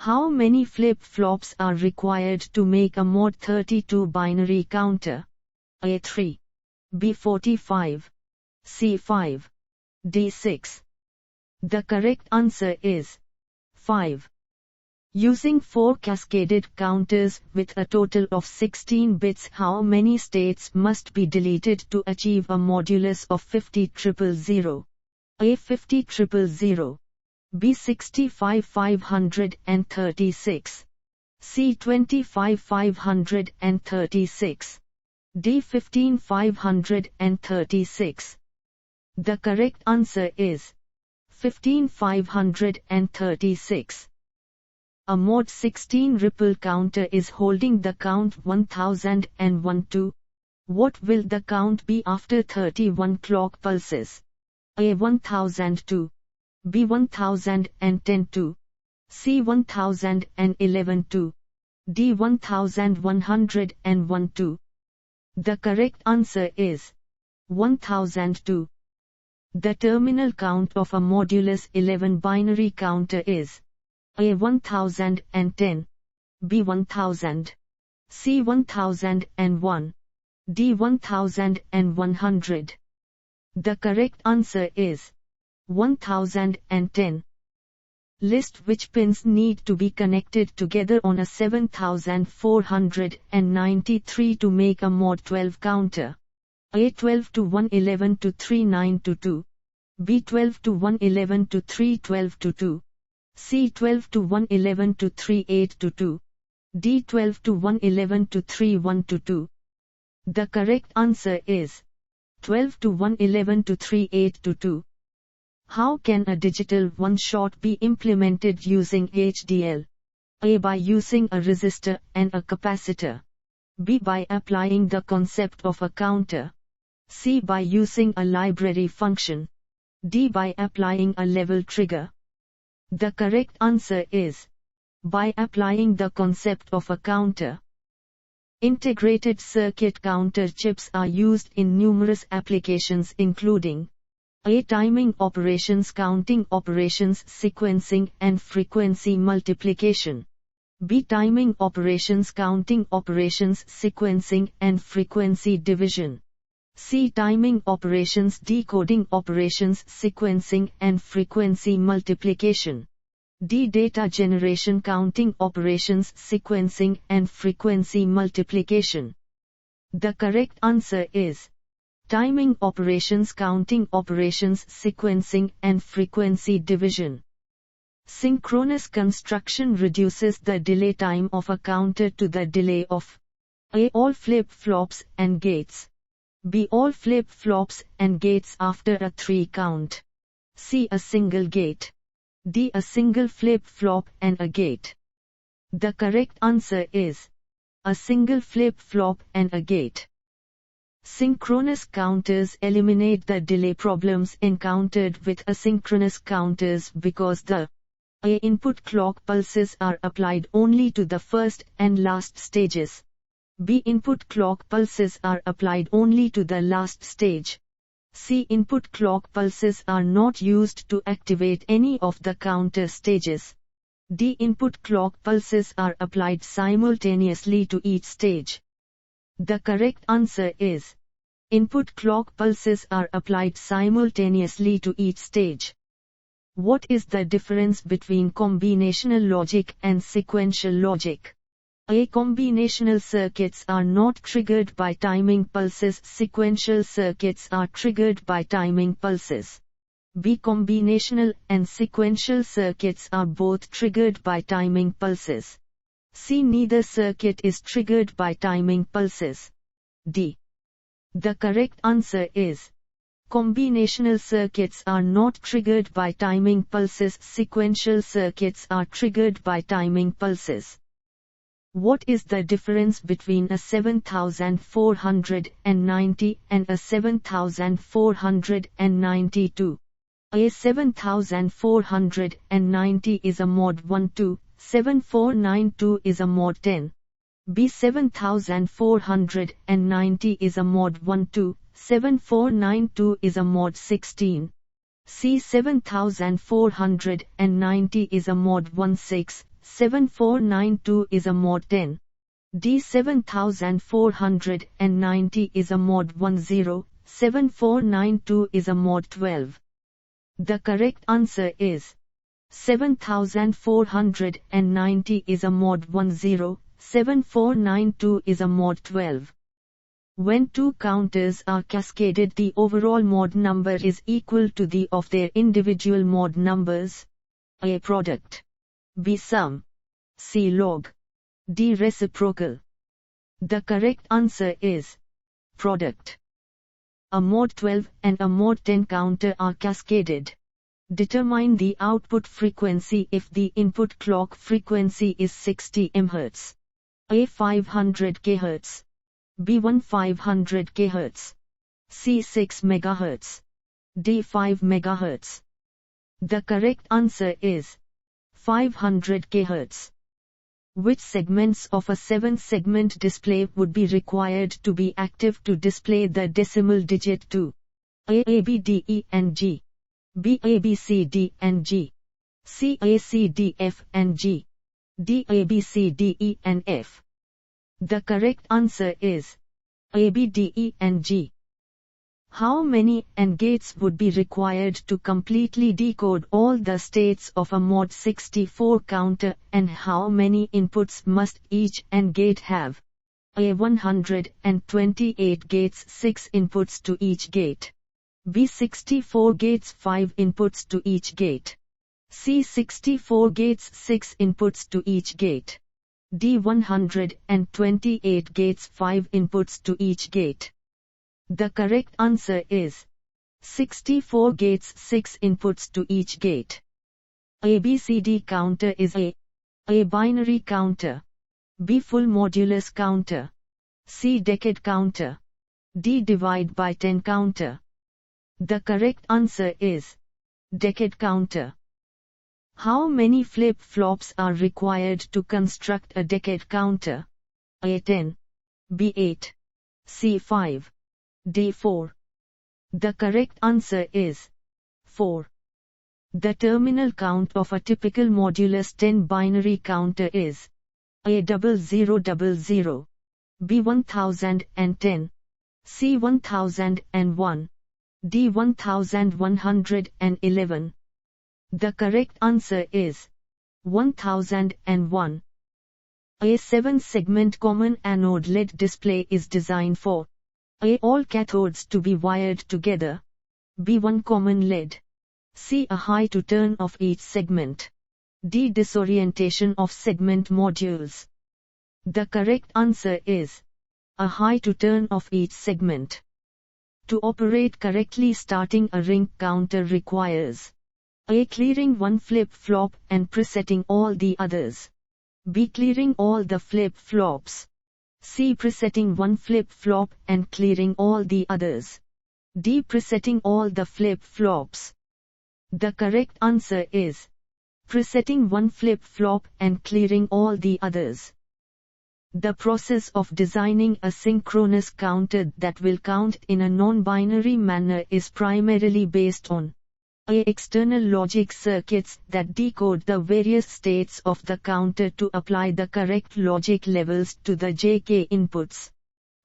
How many flip-flops are required to make a mod 32 binary counter? A 3. B 45. C 5. D 6. The correct answer is 5. Using 4 cascaded counters with a total of 16 bits, how many states must be deleted to achieve a modulus of 50,000? A 50,000. B 65,536. C 25,536. D 15,536. The correct answer is 15,536. A mod 16 ripple counter is holding the count 1001 to. What will the count be after 31 clock pulses? A 1002. B 1010 to. C 1011 to. D 1101 to. The correct answer is 1002. The terminal count of a modulus 11 binary counter is A 1010, B 1000, C 1001, D 1100. The correct answer is 1010. List which pins need to be connected together on a 7493 to make a mod 12 counter. A 12 to 111 to 39 to 2, B 12 to 111 to 312 to 2, C 12 to 111 to 38 to 2, D 12 to 111 to 31 to 2. The correct answer is 12 to 111 to 38 to 2. How can a digital one-shot be implemented using HDL? A. By using a resistor and a capacitor. B. By applying the concept of a counter. C. By using a library function. D. By applying a level trigger. The correct answer is by applying the concept of a counter. Integrated circuit counter chips are used in numerous applications including A. Timing operations, counting operations, sequencing and frequency multiplication. B. Timing operations, counting operations, sequencing and frequency division. C. Timing operations, decoding operations, sequencing and frequency multiplication. D. Data generation, counting operations, sequencing and frequency multiplication. The correct answer is timing operations, counting operations, sequencing and frequency division. Synchronous construction reduces the delay time of a counter to the delay of A. All flip-flops and gates. B. All flip-flops and gates after a 3 count. C. A single gate. D. A single flip-flop and a gate. The correct answer is a single flip-flop and a gate. Synchronous counters eliminate the delay problems encountered with asynchronous counters because the A. Input clock pulses are applied only to the first and last stages. B. Input clock pulses are applied only to the last stage. C. Input clock pulses are not used to activate any of the counter stages. D. Input clock pulses are applied simultaneously to each stage. The correct answer is input clock pulses are applied simultaneously to each stage. What is the difference between combinational logic and sequential logic? A. Combinational circuits are not triggered by timing pulses. Sequential circuits are triggered by timing pulses. B. Combinational and sequential circuits are both triggered by timing pulses. C. Neither circuit is triggered by timing pulses. D. The correct answer is combinational circuits are not triggered by timing pulses. Sequential circuits are triggered by timing pulses. What is the difference between a 7490 and a 7492? A 7490 is a mod 12, 7492 is a mod 10. B. 7490 is a mod 12, 7492 is a mod 16. C. 7490 is a mod 16, 7492 is a mod 10. D 7490 is a mod 10. 7492 is a mod 12. The correct answer is 7490 is a mod 10. 7492 is a mod 12. When two counters are cascaded, the overall mod number is equal to the of their individual mod numbers. A. Product. B. Sum. C. Log. D. Reciprocal. The correct answer is product. A mod 12 and a mod 10 counter are cascaded. Determine the output frequency if the input clock frequency is 60 Mhz. A. 500 kHz. B. 1500 kHz. C. 6 MHz. D. 5 MHz. The correct answer is 500 kHz. Which segments of a 7-segment display would be required to be active to display the decimal digit 2? A, B, D, E, and G. B, A, B, C, D, and G. C, A, C, D, F, and G. D, A, B, C, D, E, and F. The correct answer is A, B, D, E, and G. How many AND gates would be required to completely decode all the states of a mod 64 counter, and how many inputs must each AND gate have? A. 128 gates, 6 inputs to each gate. B. 64 gates, 5 inputs to each gate. C. 64 gates, 6 inputs to each gate. D. 128 gates, 5 inputs to each gate. The correct answer is 64 gates, 6 inputs to each gate. ABCD counter is A binary counter. B. Full modulus counter. C. Decade counter. D. Divide by 10 counter. The correct answer is decade counter. How many flip-flops are required to construct a decade counter? A. 10. B. 8. C. 5. D. 4. The correct answer is 4. The terminal count of a typical modulus 10 binary counter is A. 0000. B. 1010. C. 1001. D. 1111. The correct answer is 1001. A 7-segment common anode LED display is designed for A. All cathodes to be wired together. B. One common LED. C. A high to turn of each segment. D. Disorientation of segment modules. The correct answer is a high to turn of each segment. To operate correctly, starting a ring counter requires A. Clearing one flip-flop and presetting all the others. B. Clearing all the flip-flops. C. Presetting one flip-flop and clearing all the others. D. Presetting all the flip-flops. The correct answer is presetting one flip-flop and clearing all the others. The process of designing a synchronous counter that will count in a non-binary manner is primarily based on A. External logic circuits that decode the various states of the counter to apply the correct logic levels to the JK inputs.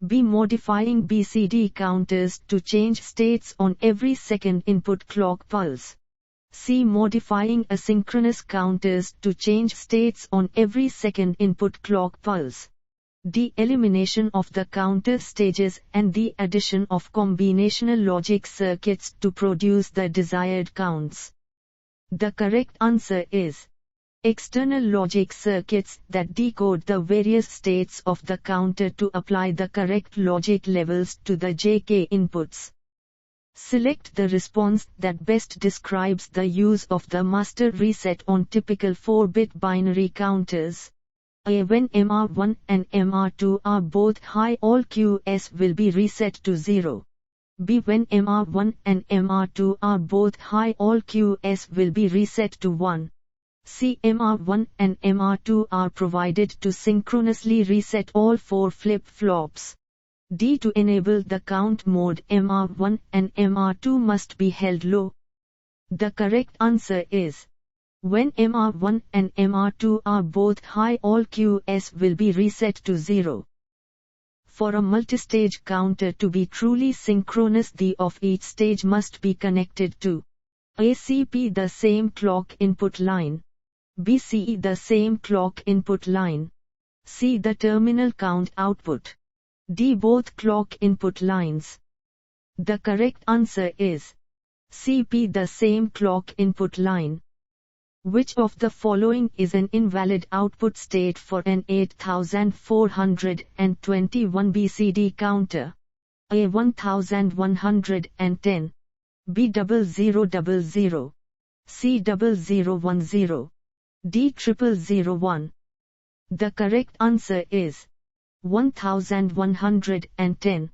B. Modifying BCD counters to change states on every second input clock pulse. C. Modifying asynchronous counters to change states on every second input clock pulse. D. Elimination of the counter stages and the addition of combinational logic circuits to produce the desired counts. The correct answer is external logic circuits that decode the various states of the counter to apply the correct logic levels to the JK inputs. Select the response that best describes the use of the master reset on typical 4-bit binary counters. A. When MR1 and MR2 are both high, all QS will be reset to 0. B. When MR1 and MR2 are both high, all QS will be reset to 1. C. MR1 and MR2 are provided to synchronously reset all 4 flip-flops. D. To enable the count mode, MR1 and MR2 must be held low. The correct answer is When MR1 and MR2 are both high, all QS will be reset to 0. For a multistage counter to be truly synchronous, the of each stage must be connected to A, CP the same clock input line, B, CE the same clock input line, C the terminal count output, D both clock input lines. The correct answer is CP the same clock input line. Which of the following is an invalid output state for an 8421 BCD counter? A 1110, B 0000, C 0010, D 0001. The correct answer is 1110.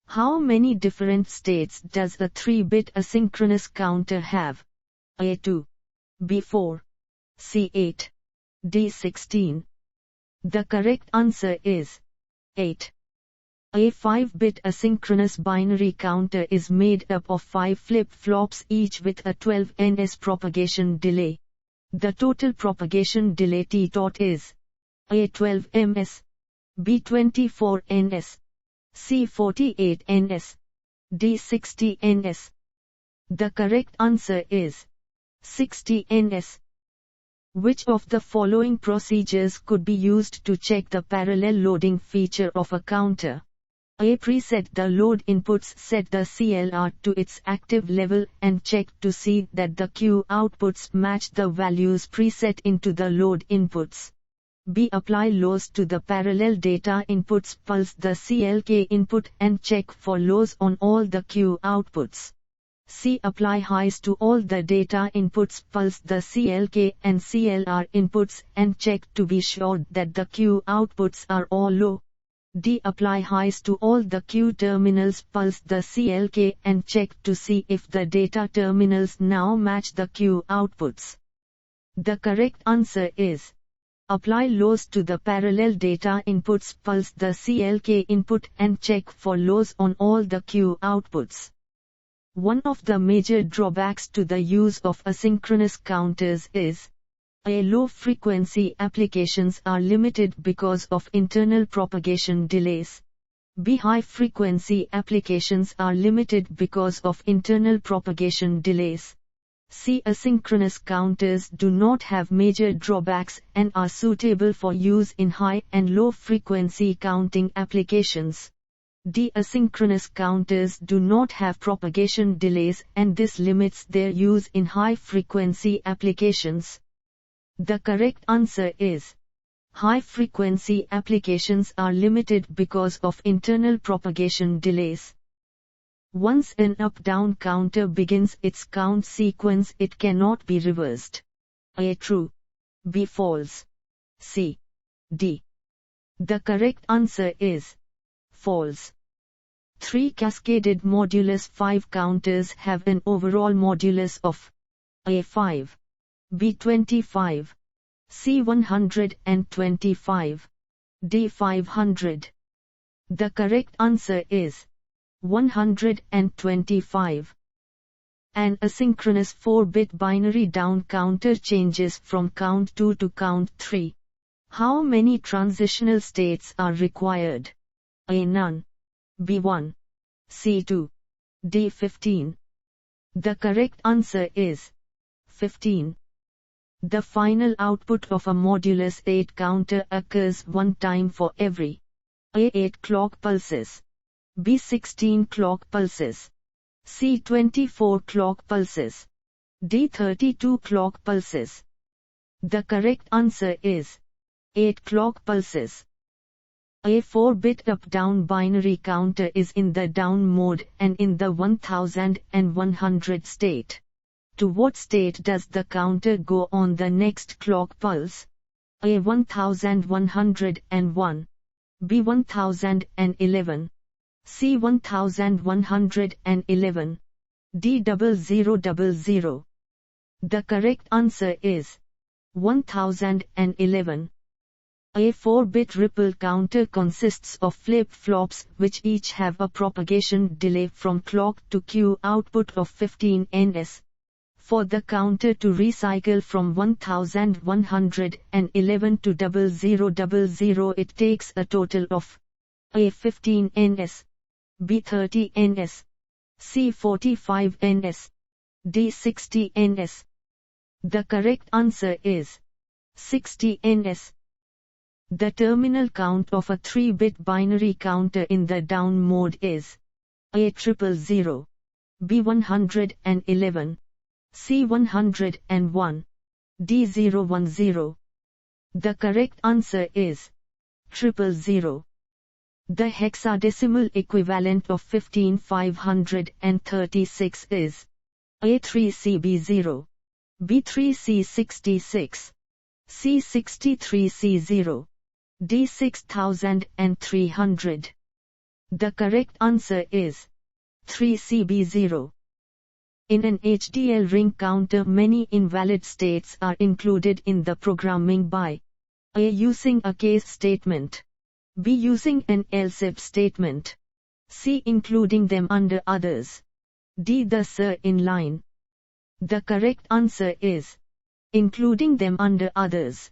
How many different states does a 3-bit asynchronous counter have? A 2, B 4, C 8, D 16. The correct answer is 8. A 5-bit asynchronous binary counter is made up of 5 flip-flops, each with a 12 ns propagation delay. The total propagation delay T dot is A 12 ms, B 24 ns, C 48 ns, D 60 ns. The correct answer is 60 ns. Which of the following procedures could be used to check the parallel loading feature of a counter? A. Preset the load inputs, set the CLR to its active level and check to see that the Q outputs match the values preset into the load inputs. B. Apply lows to the parallel data inputs, pulse the CLK input and check for lows on all the Q outputs. C. Apply highs to all the data inputs, pulse the CLK and CLR inputs and check to be sure that the Q outputs are all low. D. Apply highs to all the Q terminals, pulse the CLK and check to see if the data terminals now match the Q outputs. The correct answer is apply lows to the parallel data inputs, pulse the CLK input and check for lows on all the Q outputs. One of the major drawbacks to the use of asynchronous counters is A. Low-frequency applications are limited because of internal propagation delays. B. High-frequency applications are limited because of internal propagation delays. C. Asynchronous counters do not have major drawbacks and are suitable for use in high and low-frequency counting applications. D. Asynchronous counters do not have propagation delays and this limits their use in high-frequency applications. The correct answer is high-frequency applications are limited because of internal propagation delays. Once an up-down counter begins its count sequence, it cannot be reversed. A. True, B. False, C. D. The correct answer is false. 3 cascaded modulus 5 counters have an overall modulus of A. 5, B. 25, C. 125, D. 500. The correct answer is 125. An asynchronous 4-bit binary down counter changes from count 2 to count 3. How many transitional states are required? A. None, B. 1, C. 2, D. 15. The correct answer is 15. The final output of a modulus 8 counter occurs one time for every A. 8 clock pulses, B. 16 clock pulses, C. 24 clock pulses, D. 32 clock pulses. The correct answer is 8 clock pulses. A 4-bit up-down binary counter is in the down mode and in the 1100 state. To what state does the counter go on the next clock pulse? A. 1101, B. 1011, C. 1111, D. 0000. The correct answer is 1011. A 4-bit ripple counter consists of flip-flops which each have a propagation delay from clock to Q output of 15 ns. For the counter to recycle from 1111 to 0000, it takes a total of A 15 ns, B 30 ns, C 45 ns, D 60 ns. The correct answer is 60 ns. The terminal count of a 3-bit binary counter in the down mode is A 000, B 111, C 101, D 010. The correct answer is 000. The hexadecimal equivalent of 15536 is A3CB0, B3C66, C63C0, D6300. The correct answer is 3CB0. In an HDL ring counter, many invalid states are included in the programming by A. Using a case statement, B. Using an else-if statement, C. Including them under others, D. The SIR in line. The correct answer is including them under others.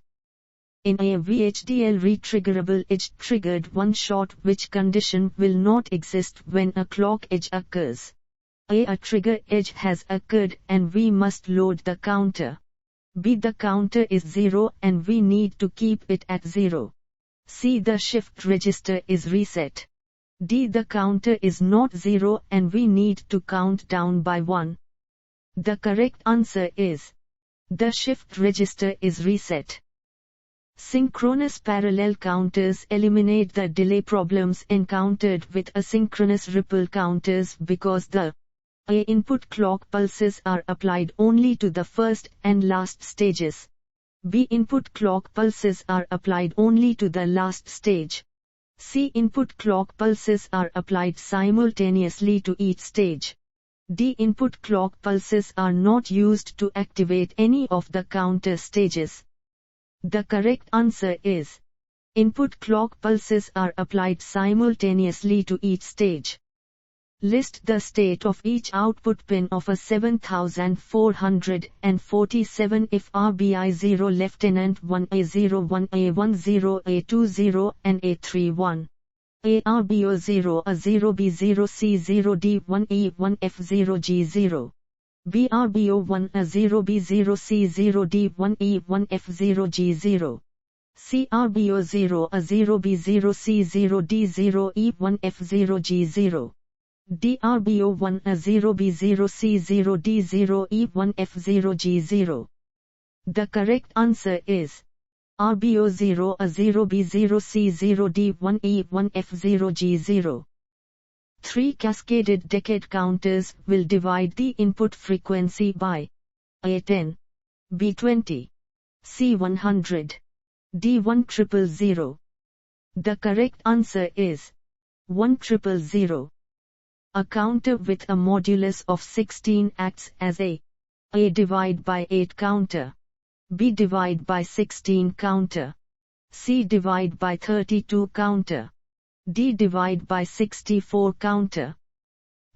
In a VHDL, retriggerable edge triggered one shot, which condition will not exist when a clock edge occurs. A trigger edge has occurred and we must load the counter. B. The counter is 0 and we need to keep it at 0. C. The shift register is reset. D. The counter is not 0 and we need to count down by 1. The correct answer is the shift register is reset. Synchronous parallel counters eliminate the delay problems encountered with asynchronous ripple counters because the A. Input clock pulses are applied only to the first and last stages. B. Input clock pulses are applied only to the last stage. C. Input clock pulses are applied simultaneously to each stage. D. Input clock pulses are not used to activate any of the counter stages. The correct answer is input clock pulses are applied simultaneously to each stage. List the state of each output pin of a 7447 if RBI0 Lieutenant 1A01, A10, A20 and A31. A RBO0, A0, B0, C0, D1, E1, F0, G0. B RBO1, A0, B0, C0, D1, E1, F0, G0. C RBO0, A0, B0, C0, D0, E1, F0, G0. D RBO1, A0, B0, C0, D0, E1, F0, G0. The correct answer is RBO0, A0, B0, C0, D1, E1, F0, G0. 3 cascaded decade counters will divide the input frequency by A10, B20, C100, D1000. The correct answer is 1000. A counter with a modulus of 16 acts as A divide by 8 counter, B divide by 16 counter, C divide by 32 counter, D divide by 64 counter.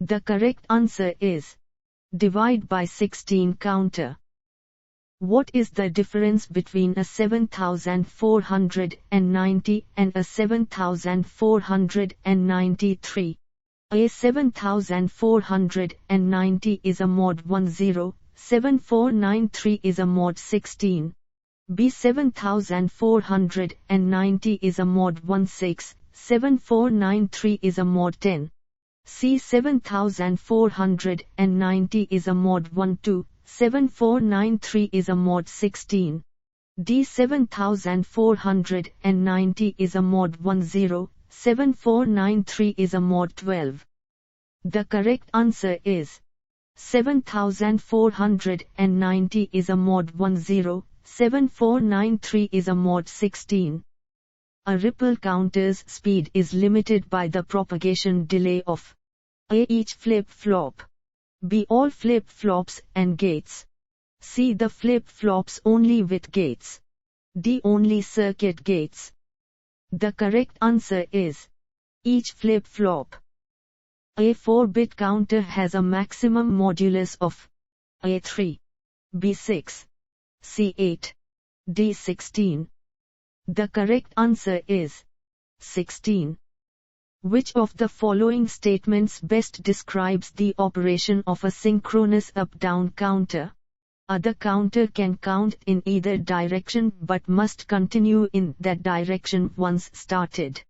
The correct answer is divide by 16 counter. What is the difference between a 7490 and a 7493? A 7490 is a mod 10, 7493 is a mod 16. B 7490 is a mod 16, 7493 is a mod 10. C 7490 is a mod 12, 7493 is a mod 16. D 7490 is a mod 10, 7493 is a mod 12. The correct answer is 7490 is a mod 10, 7493 is a mod 16. A ripple counter's speed is limited by the propagation delay of A. Each flip-flop, B. All flip-flops and gates, C. The flip-flops only with gates, D. Only circuit gates. The correct answer is each flip-flop. A 4-bit counter has a maximum modulus of A3, B6, C8, D16. The correct answer is 16. Which of the following statements best describes the operation of a synchronous up-down counter? A. The counter can count in either direction but must continue in that direction once started.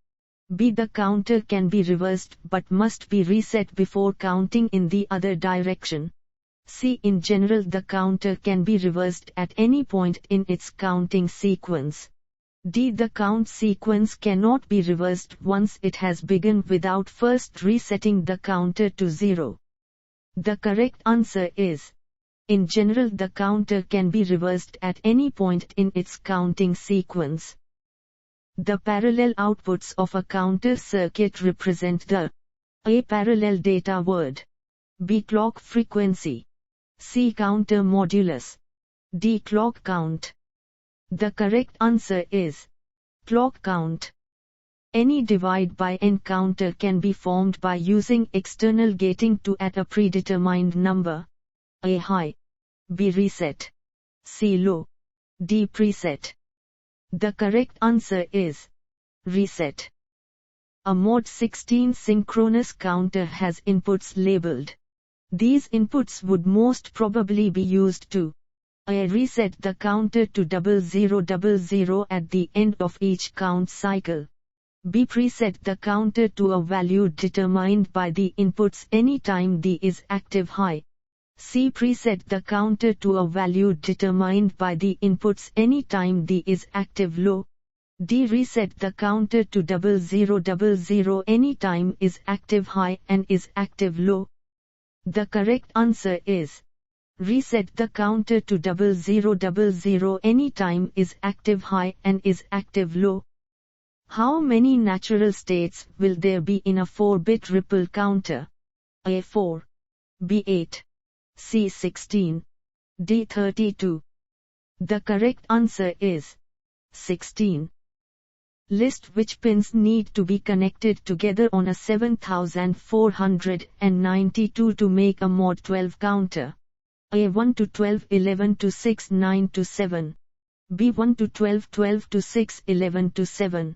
B. The counter can be reversed but must be reset before counting in the other direction. C. In general, the counter can be reversed at any point in its counting sequence. D. The count sequence cannot be reversed once it has begun without first resetting the counter to 0. The correct answer is: in general, the counter can be reversed at any point in its counting sequence. The parallel outputs of a counter circuit represent the A. Parallel data word, B. Clock frequency, C. Counter modulus, D. Clock count. The correct answer is clock count. Any divide by n counter can be formed by using external gating to add a predetermined number: A. High, B. Reset, C. Low, D. Preset. The correct answer is reset. A Mod 16 synchronous counter has inputs labeled. These inputs would most probably be used to: A. Reset the counter to 0000 at the end of each count cycle. B. Preset the counter to a value determined by the inputs anytime D is active high. C. Preset the counter to a value determined by the inputs anytime D is active low. D. Reset the counter to 0000 anytime is active high and is active low. The correct answer is reset the counter to 0000 anytime is active high and is active low. How many natural states will there be in a 4-bit ripple counter? A. 4, B. 8, C. 16, D. 32. The correct answer is 16. List which pins need to be connected together on a 7492 to make a Mod 12 counter. A. 1 to 12, 11 to 6, 9 to 7. B. 1 to 12, 12 to 6, 11 to 7.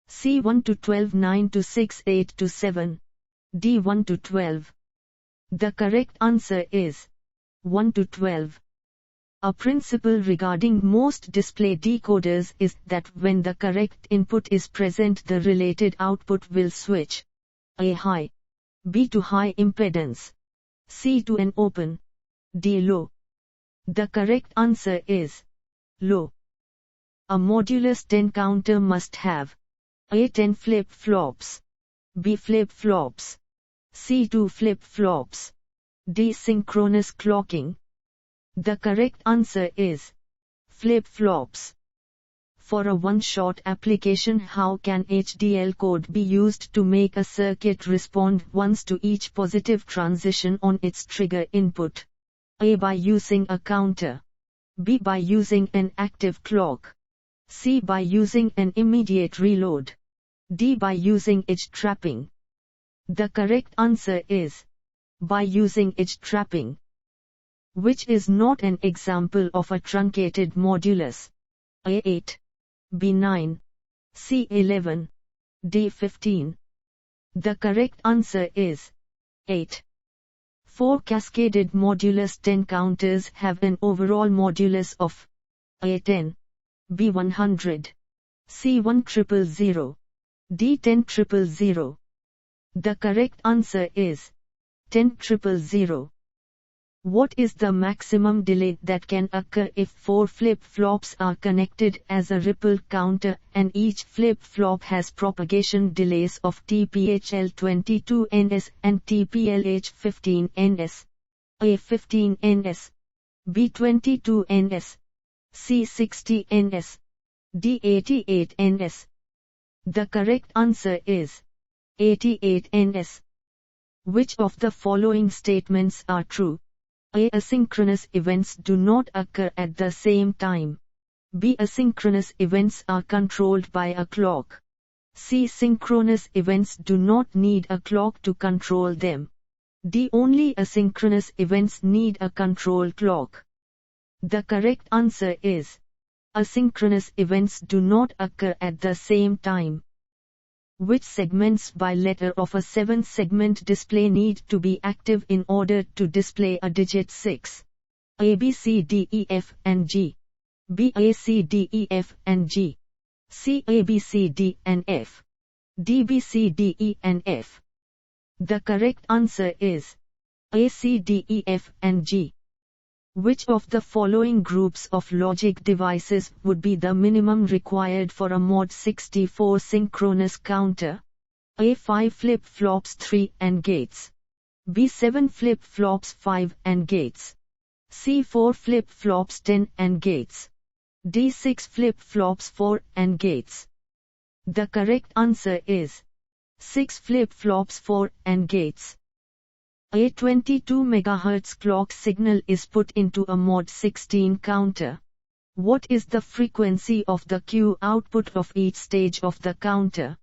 C. 1 to 12, 9 to 6, 8 to 7. D. 1 to 12. The correct answer is 1 to 12. A principle regarding most display decoders is that when the correct input is present, the related output will switch: A. High, B. to high impedance, C. to an open, D. low. The correct answer is low. A modulus 10 counter must have: A. 10 flip-flops, B. flip-flops, C. 2 flip-flops, D. synchronous clocking. The correct answer is flip-flops. For a one-shot application, how can HDL code be used to make a circuit respond once to each positive transition on its trigger input? A. By using a counter, B. by using an active clock, C. by using an immediate reload, D. by using edge trapping. The correct answer is by using edge trapping. Which is not an example of a truncated modulus? A. 8, B. 9, C. 11, D. 15. The correct answer is 8. 4 cascaded modulus 10 counters have an overall modulus of A. 10, B. 100, C. 1,000, D. 10,000. The correct answer is 10,000. What is the maximum delay that can occur if 4 flip-flops are connected as a ripple counter and each flip-flop has propagation delays of TPHL22ns and TPLH15ns? A. 15ns, B. 22ns, C. 60ns, D. 88ns. The correct answer is 88ns. Which of the following statements are true? A. Asynchronous events do not occur at the same time. B. Asynchronous events are controlled by a clock. C. Synchronous events do not need a clock to control them. D. Only asynchronous events need a control clock. The correct answer is asynchronous events do not occur at the same time. Which segments by letter of a 7-segment display need to be active in order to display a digit 6? A, B, C, D, E, F, and G. B, A, C, D, E, F, and G. C, A, B, C, D, and F. D, B, C, D, E, and F. The correct answer is A, C, D, E, F, and G. Which of the following groups of logic devices would be the minimum required for a Mod 64 synchronous counter? A, 5 flip-flops 3 AND gates. B, 7 flip-flops 5 AND gates. C, 4 flip-flops 10 AND gates. D, 6 flip-flops 4 AND gates. The correct answer is 6 flip-flops 4 AND gates. A 22 MHz clock signal is put into a Mod 16 counter. What is the frequency of the Q output of each stage of the counter?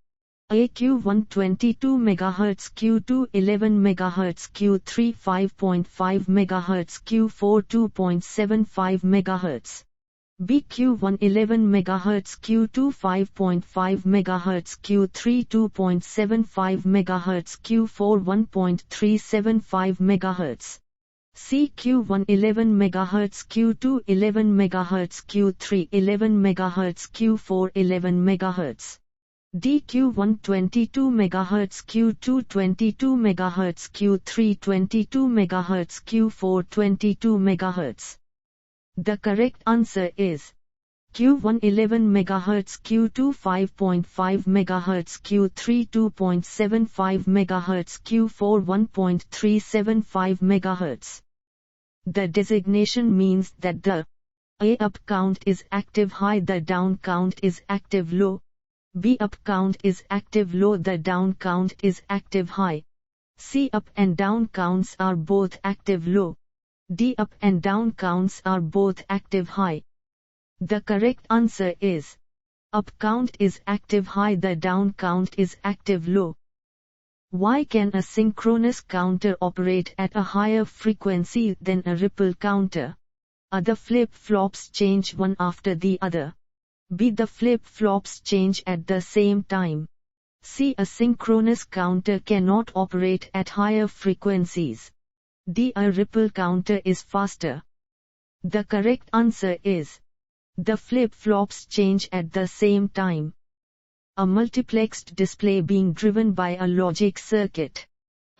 A, Q1 22 MHz, Q2 11 MHz, Q3 5.5 MHz, Q4 2.75 MHz. B, Q1 11 MHz, Q2 5.5 MHz, Q3 2.75 MHz, Q4 1.375 MHz. C, Q1 11 MHz, Q2 11 MHz, Q3 11 MHz, Q4 11 MHz. D, Q1 22 MHz, Q2 22 MHz, Q3 22 MHz, Q4 22 MHz. The correct answer is Q1 11 MHz, Q2 5.5 MHz, Q3 2.75 MHz, Q4 1.375 MHz. The designation means that the A up count is active high, the down count is active low. B up count is active low, the down count is active high. C up and down counts are both active low. D up and down counts are both active high. The correct answer is up count is active high, the down count is active low. Why can a synchronous counter operate at a higher frequency than a ripple counter? A, the flip-flops change one after the other. B, the flip-flops change at the same time. C, a synchronous counter cannot operate at higher frequencies. D, a ripple counter is faster. The correct answer is the flip-flops change at the same time. A multiplexed display being driven by a logic circuit.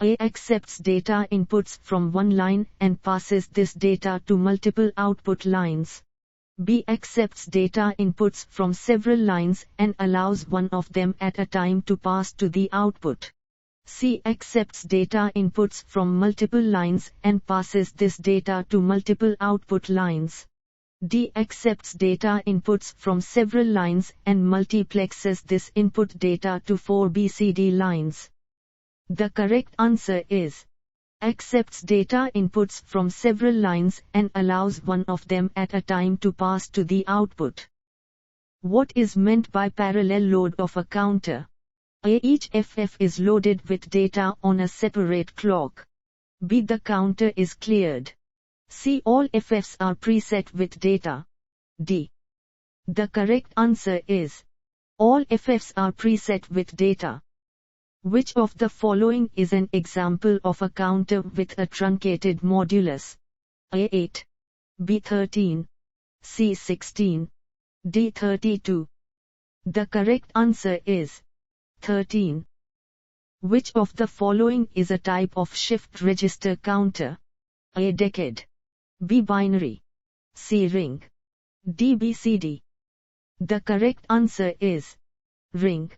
A accepts data inputs from one line and passes this data to multiple output lines. B accepts data inputs from several lines and allows one of them at a time to pass to the output. C accepts data inputs from multiple lines and passes this data to multiple output lines. D accepts data inputs from several lines and multiplexes this input data to 4 BCD lines. The correct answer is accepts data inputs from several lines and allows one of them at a time to pass to the output. What is meant by parallel load of a counter? A, each FF is loaded with data on a separate clock. B, the counter is cleared. C, all FFs are preset with data. D. The correct answer is all FFs are preset with data. Which of the following is an example of a counter with a truncated modulus? A, 8. B, 13. C, 16. D, 32. The correct answer is 13. Which of the following is a type of shift register counter? A, decade. B, binary. C, ring. D, BCD. The correct answer is ring.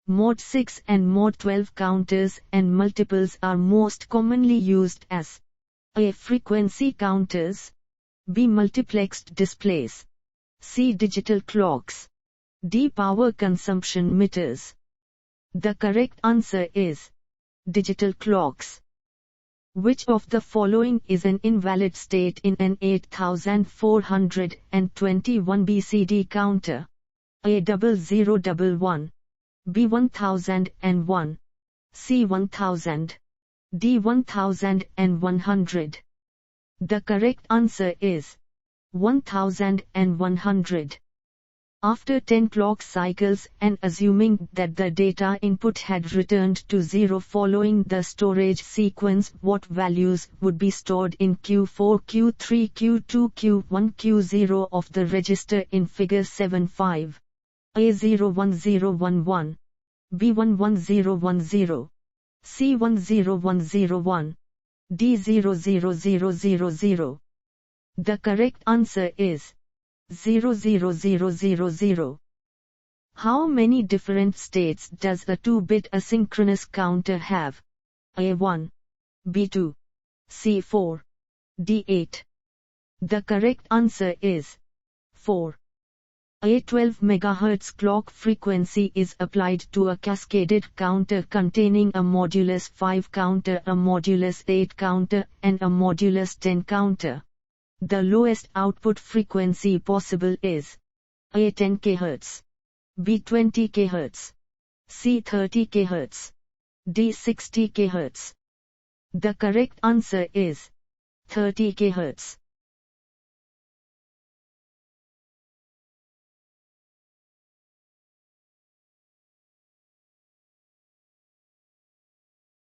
Mod 6 and Mod 12 counters and multiples are most commonly used as A, frequency counters. B, multiplexed displays. C, digital clocks. D, power consumption meters. The correct answer is digital clocks. Which of the following is an invalid state in an 8421 BCD counter? A, 0011. B, 1001. C, 1000. D, 1100. The correct answer is 1100. After 10 clock cycles and assuming that the data input had returned to 0 following the storage sequence, what values would be stored in Q4, Q3, Q2, Q1, Q0 of the register in figure 7.5? A01011, B11010, C10101, D00000. The correct answer is 00000. How many different states does a 2-bit asynchronous counter have? A1, B2, C4, D8. The correct answer is 4. A 12 MHz clock frequency is applied to a cascaded counter containing a modulus 5 counter, a modulus 8 counter, and a modulus 10 counter. The lowest output frequency possible is A 10 kHz, B 20 kHz, C 30 kHz, D 60 kHz. The correct answer is 30 kHz.